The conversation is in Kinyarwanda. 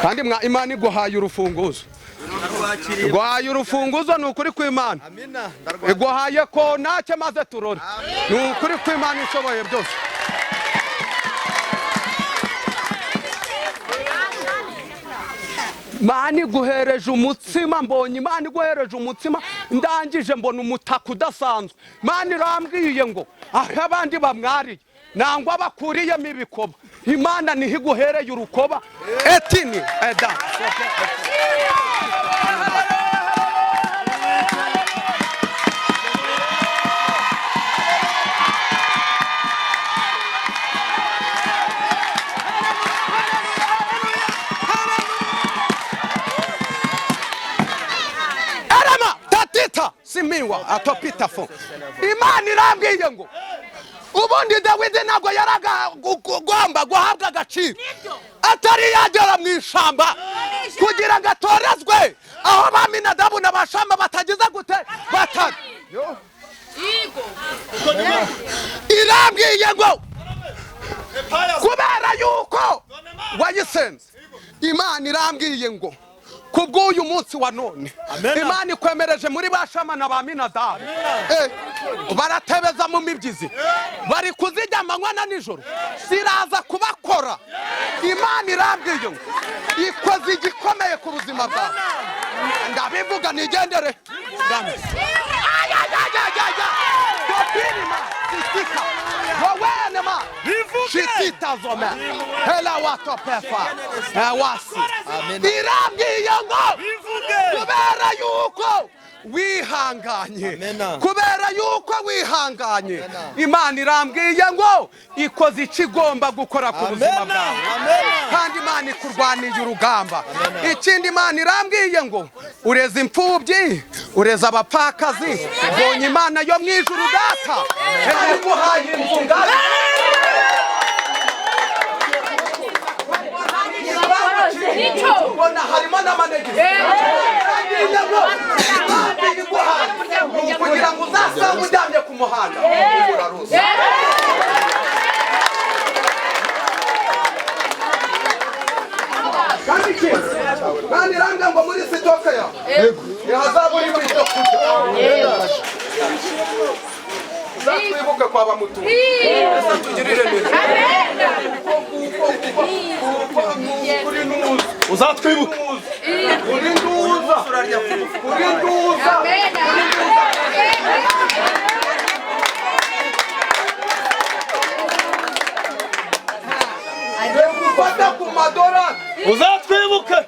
kandi Imana iguhaye urufunguzo iguhaye urufunguzo ni ukuri kw'Imana iguhaye ko ntacyo maze turore ni ukuri kw'Imana ishoboye byose. Imana iguhereje umutsima, mbonye Imana iguhereje umutsima, ndangije mbona umutaka udasanzwe. Imana irambwiye ngo aho abandi bamwariye nangwa bakuriyemo ibikoba, Imana niho iguhereye urukoba etini eda. Simiwa atopita fo. Imana irambwiye ngo ubundi Dawidi ntabwo yaraga gomba guhabwa agaciro atari yagera mu ishamba kugira ngo atorezwe aho Aminadabu n'abashamba batagize gute batari. Irambwiye ngo kubera yuko wayisenze, Imana irambwiye ngo kubw'uyu munsi wa none Imana ikwemereje muri bashama na Aminadabu baratebeza mu mibyizi, bari kuzijya amanywa na nijoro, ziraza kubakora. Imana irambwiye ngo ikoze igikomeye ku buzima bwawe, ndabivuga nigendere. Shitita zome hela watopefa wasi irambwiye ngo kubera yuko wihanganye, kubera yuko wihanganye, Imana irambwiye ngo ikoze ikigomba gukora ku buzima bwawe, kandi Imana ikurwaniye urugamba. Ikindi Imana irambwiye ngo ureze imfubyi, ureze abapfakazi, mbonye Imana yo mu ijuru data iguhaye inzu ngari. Mbona harimo n'amanegisi kugira ngo uzasange uryamye ku muhanda uraruza. Kandi irambwira ngo muri sitoke yawe ntihazabura ibyo kurya. Uzatwibuke kwa bamutunzi, tugirire neza. Uzatwibuke uri nduza, uri nduza. Ufata ku madorari uzatwibuke.